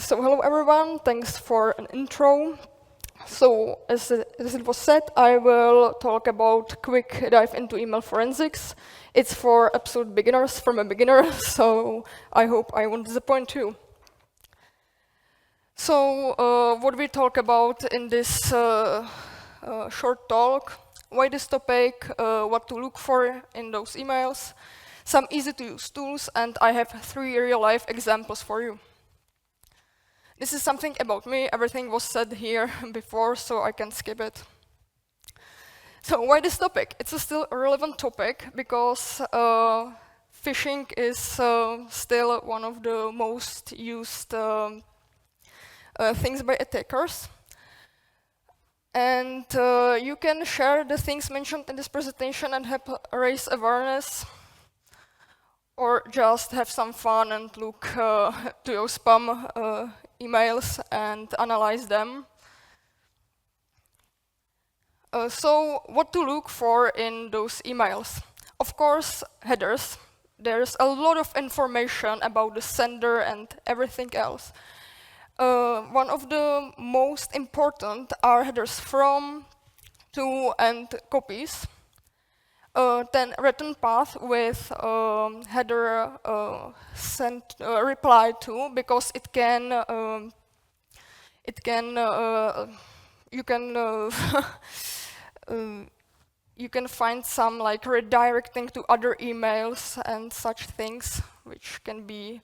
So hello everyone, thanks for an intro. So as it was said, I will talk about quick dive into email forensics. It's for absolute beginners from a beginner, so I hope I won't disappoint you. So what we talk about in this short talk, why this topic, what to look for in those emails, some easy-to-use tools, and I have 3 real-life examples for you. This is something about me. Everything was said here before, so I can skip it. So why this topic? It's still a relevant topic because phishing is still one of the most used things by attackers. And you can share the things mentioned in this presentation and help raise awareness, or just have some fun and look to your spam emails and analyze them. So what to look for in those emails? Of course, headers. There's a lot of information about the sender and everything else. One of the most important are headers from, to, and copies. Then return path with header sent reply to, because you can find some like redirecting to other emails and such things, which can be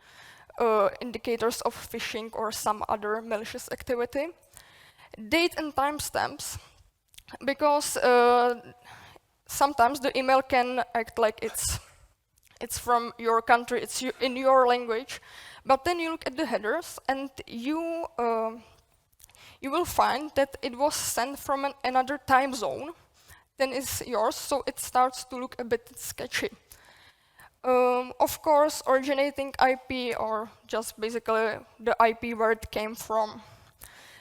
indicators of phishing or some other malicious activity. Date and timestamps, because sometimes the email can act like it's from your country, it's in your language, but then you look at the headers and you will find that it was sent from another time zone than is yours, so it starts to look a bit sketchy. Of course, originating IP, or just basically the IP where it came from.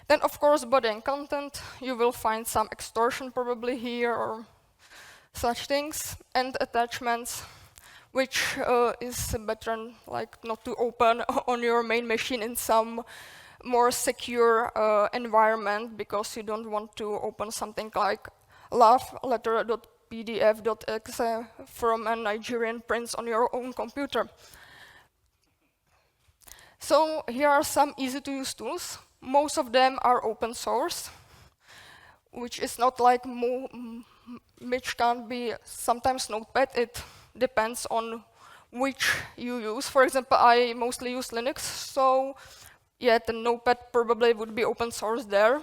Then, of course, body and content. You will find some extortion probably here, or such things, and attachments, which is better like not to open on your main machine in some more secure environment, because you don't want to open something like love letter.pdf.exe from a Nigerian prince on your own computer. So here are some easy-to-use tools. Most of them are open source, which is not like which can be sometimes Notepad. It depends on which you use. For example, I mostly use Linux, so yeah, the Notepad probably would be open source there,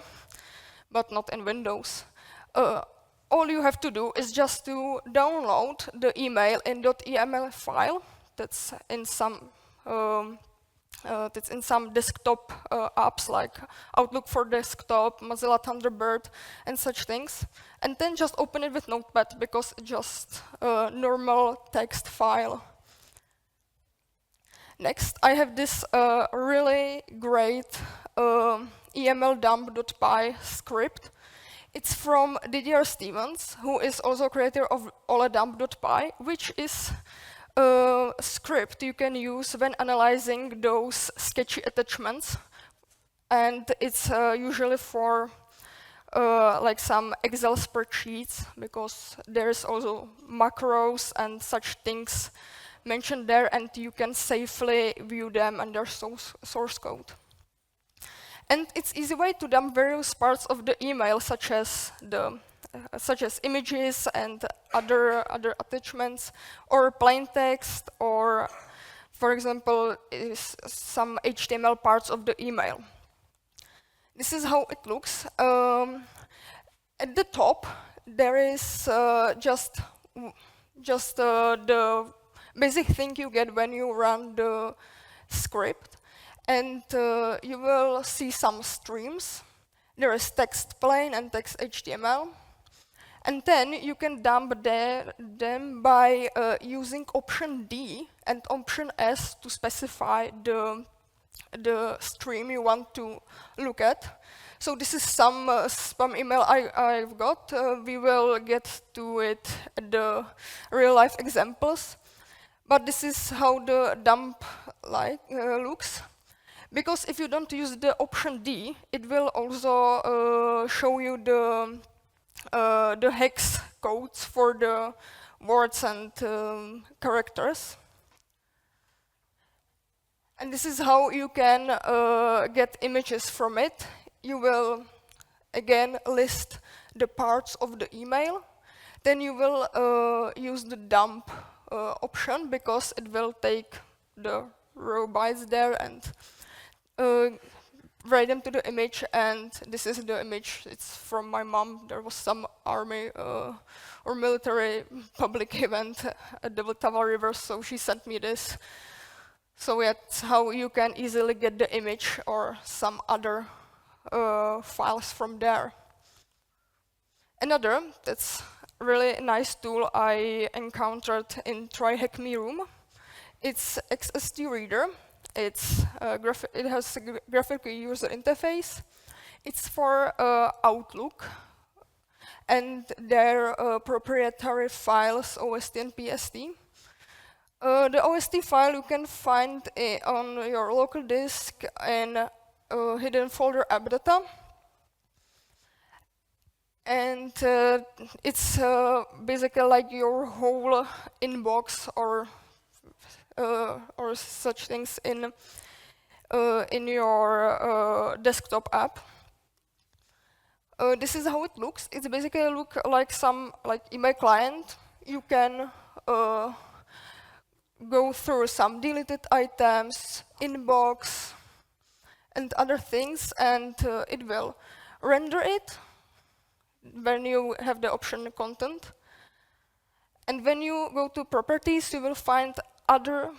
but not in Windows. All you have to do is just to download the email in .eml file that's in some desktop apps like Outlook for Desktop, Mozilla Thunderbird, and such things. And then just open it with Notepad, because it's just a normal text file. Next, I have this really great emldump.py script. It's from Didier Stevens, who is also creator of oledump.py, which is a script you can use when analyzing those sketchy attachments. And it's usually for like some Excel spreadsheets, because there's also macros and such things mentioned there, and you can safely view them under source code. And it's easy way to dump various parts of the email, such as images and other attachments, or plain text, or, for example, some HTML parts of the email. This is how it looks. At the top, there is just the basic thing you get when you run the script. And you will see some streams. There is text plain and text HTML. And then you can dump them by using option D and option S to specify the stream you want to look at. So this is some spam email I've got. We will get to it at the real-life examples. But this is how the dump looks. Because if you don't use the option D, it will also show you the hex codes for the words and characters. And this is how you can get images from it. You will again list the parts of the email. Then you will use the dump option because it will take the raw bytes there and write them to the image, and this is the image. It's from my mom. There was some army or military public event at the Vltava River, so she sent me this. So that's how you can easily get the image or some other files from there. Another that's really nice tool I encountered in Try Hack Me Room. It's XST Reader. It has a graphical user interface. It's for Outlook and their proprietary files, OST and PST. The OST file you can find on your local disk in hidden folder AppData. And it's basically like your whole inbox or such things in your desktop app. This is how it looks. It's basically look like some email client. You can go through some deleted items, inbox, and other things, and it will render it when you have the option content. And when you go to properties, you will find other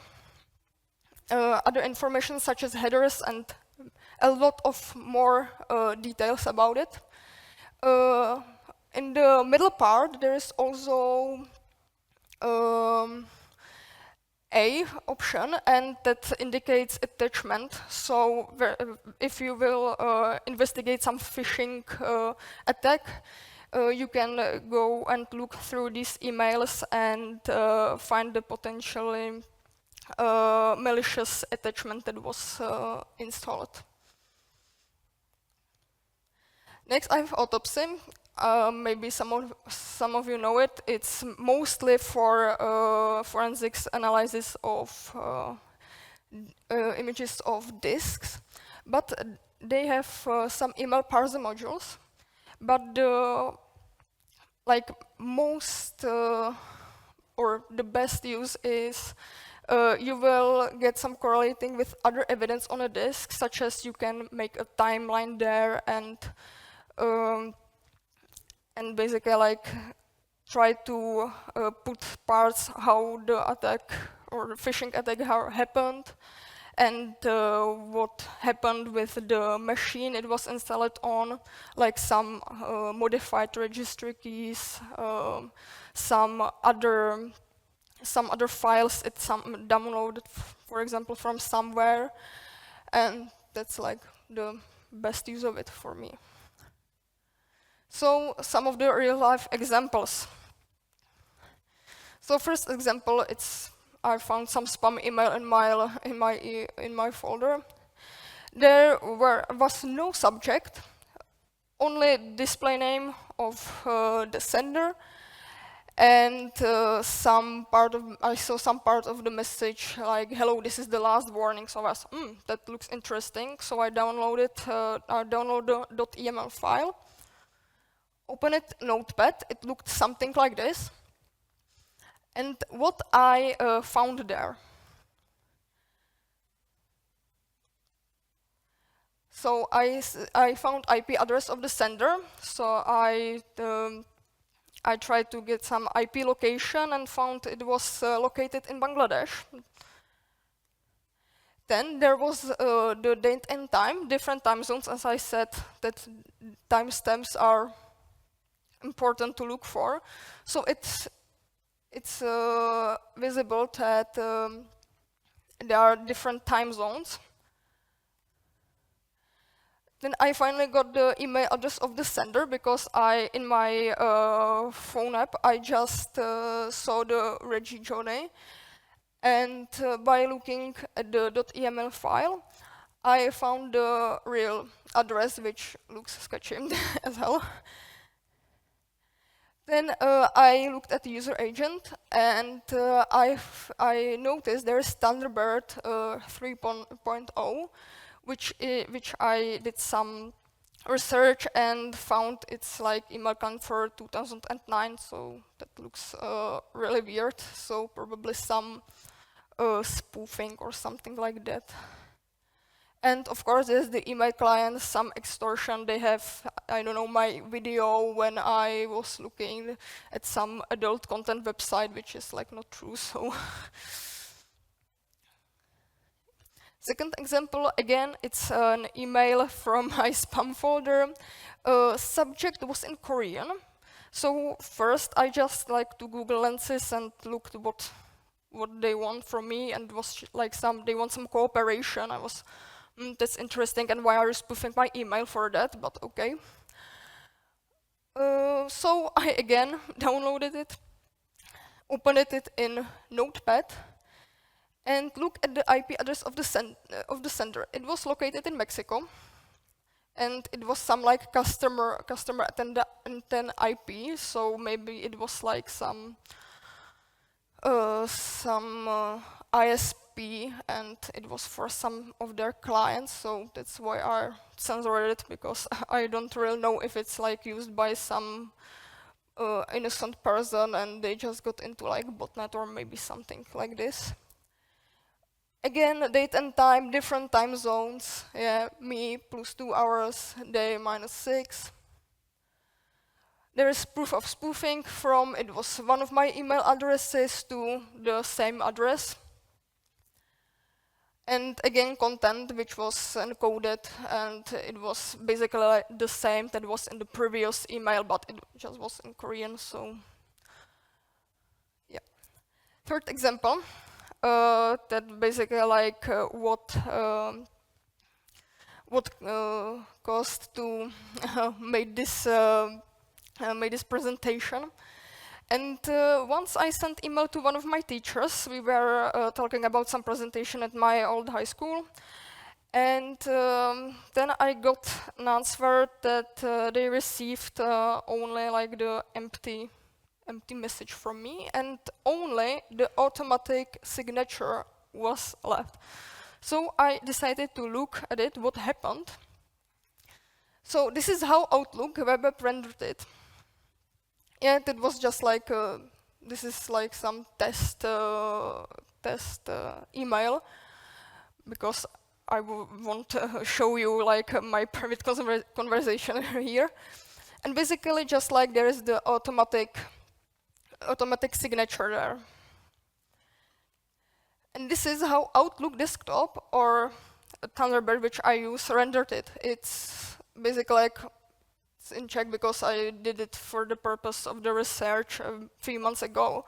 information such as headers and a lot of more details about it. In the middle part, there is also A option, and that indicates attachment. So if you will investigate some phishing attack, you can go and look through these emails and find the potentially malicious attachment that was installed. Next, I have Autopsy. Maybe some of you know it. It's mostly for forensics analysis of images of disks, but they have some email parser modules. But the most or the best use is you will get some correlating with other evidence on a disk, such as you can make a timeline there and basically try to put parts how the attack or the phishing attack happened and what happened with the machine it was installed on, like some modified registry keys, some other files it downloaded, for example, from somewhere, and that's like the best use of it for me. So some of the real-life examples. So first example, I found some spam email in my folder. There was no subject, only display name of the sender, and I saw some part of the message like, "Hello, this is the last warning." So I was, that looks interesting. So I downloaded the .eml file. Open it, Notepad. It looked something like this. And what I found there. So I found IP address of the sender. So I tried to get some IP location and found it was located in Bangladesh. Then there was the date and time, different time zones. As I said, that timestamps are important to look for. So it's visible that there are different time zones. Then I finally got the email address of the sender because in my phone app, I just saw the Reggie Johnny. And by looking at the .eml file, I found the real address, which looks sketchy as hell. Then I looked at the user agent, and I noticed there is Thunderbird 3.0, which I did some research and found it's like email client for 2009, so that looks really weird. So probably some spoofing or something like that. And of course, there's the email client, some extortion. They have, I don't know, my video when I was looking at some adult content website, which is like not true, so. Second example, again, it's an email from my spam folder. Subject was in Korean. So first I just like to Google Lenses and looked what they want from me, and it was like they want some cooperation. I was, that's interesting, and why are you spoofing my email for that, but okay. So I again downloaded it, opened it in Notepad, and look at the IP address of the sender. It was located in Mexico, and it was some like customer attendant IP, so maybe it was like some ISP, and it was for some of their clients, so that's why I censored it, because I don't really know if it's like used by some innocent person and they just got into like botnet or maybe something like this. Again, date and time, different time zones. Yeah, me plus 2 hours, they -6. There is proof of spoofing from, it was one of my email addresses to the same address. And again, content which was encoded, and it was basically like the same that was in the previous email, but it just was in Korean, so yeah. Third example, that basically like what caused to make this presentation. And once I sent email to one of my teachers. We were talking about some presentation at my old high school. And then I got an answer that they received only like the empty message from me, and only the automatic signature was left. So I decided to look at it, what happened. So this is how Outlook web app rendered it. Yeah, it was just like, this is like some test email, because I want to show you like my private conversation here. And basically just like there is the automatic signature there. And this is how Outlook desktop, or Thunderbird, which I use, rendered it. It's basically like, it's in Czech because I did it for the purpose of the research a few months ago.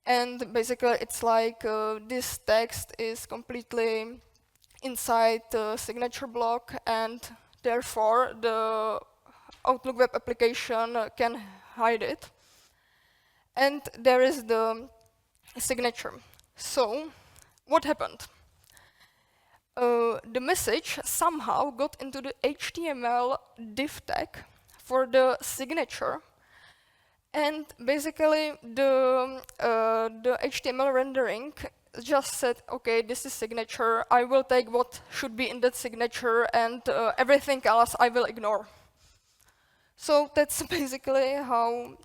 And basically it's like this text is completely inside the signature block, and therefore the Outlook web application can hide it. And there is the signature. So what happened? The message somehow got into the HTML div tag for the signature, and basically the HTML rendering just said, okay, this is signature, I will take what should be in that signature, and everything else I will ignore. So that's basically how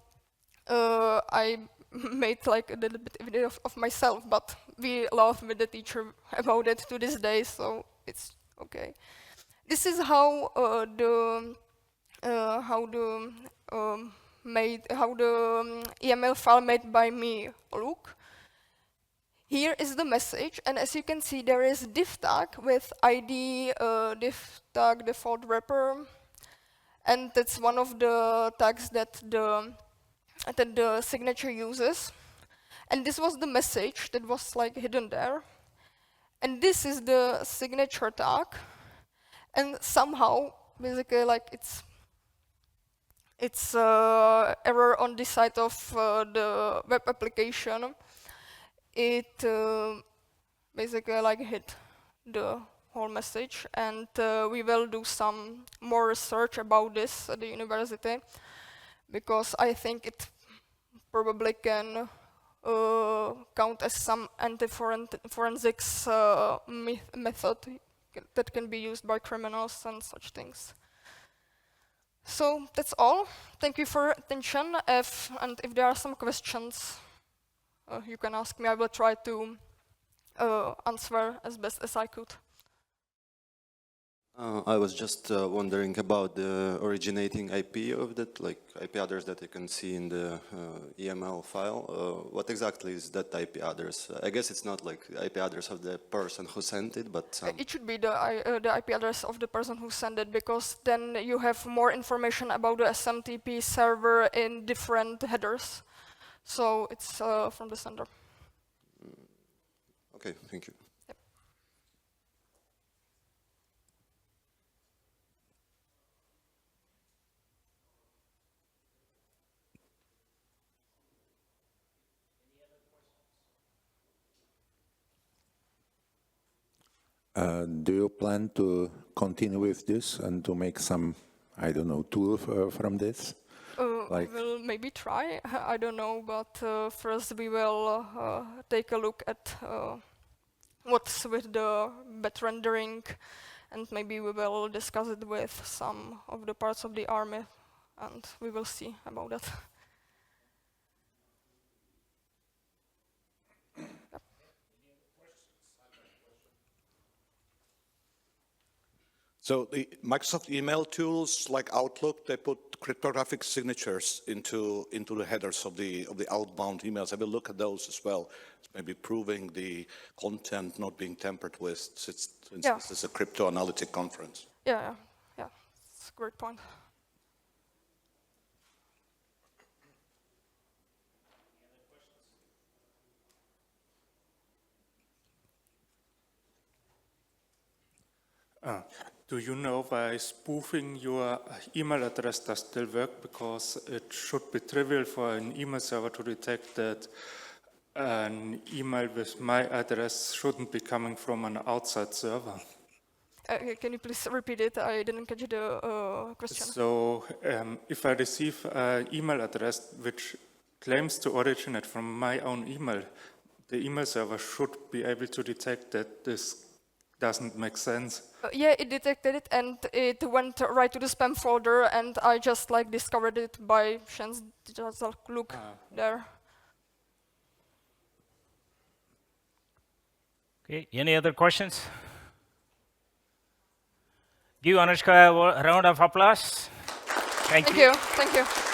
I made like a little bit video of myself, but we laugh with the teacher about it to this day, so it's okay. This is how the EML file made by me look. Here is the message, and as you can see, there is div tag with ID, div tag default wrapper, and that's one of the tags that the signature uses. And this was the message that was like hidden there. And this is the signature tag. And somehow, basically, like it's error on the side of the web application. It basically like hid the whole message, and we will do some more research about this at the university, because I think it probably can count as some anti-forensics method that can be used by criminals and such things. So that's all. Thank you for your attention. And if there are some questions, you can ask me. I will try to answer as best as I could. I was just wondering about the originating IP of that, like IP address that you can see in the EML file. What exactly is that IP address? I guess it's not like the IP address of the person who sent it, but it should be the IP address of the person who sent it, because then you have more information about the SMTP server in different headers. So it's from the sender. Okay, thank you. Do you plan to continue with this and to make some, I don't know, tool from this? We'll maybe try, I don't know, but first we will take a look at what's with the bat rendering, and maybe we will discuss it with some of the parts of the army, and we will see about that. So the Microsoft email tools like Outlook, they put cryptographic signatures into the headers of the outbound emails. I will look at those as well, maybe proving the content not being tampered with, since this is a crypto analytic conference. Yeah, it's a great point. Do you know why spoofing your email address does still work? Because it should be trivial for an email server to detect that an email with my address shouldn't be coming from an outside server. Can you please repeat it? I didn't catch the question. So if I receive an email address which claims to originate from my own email, the email server should be able to detect that this doesn't make sense. Yeah, it detected it, and it went right to the spam folder, and I just discovered it by chance. Just look there. Okay, any other questions? Give Anezka a round of applause. Thank you. Thank you.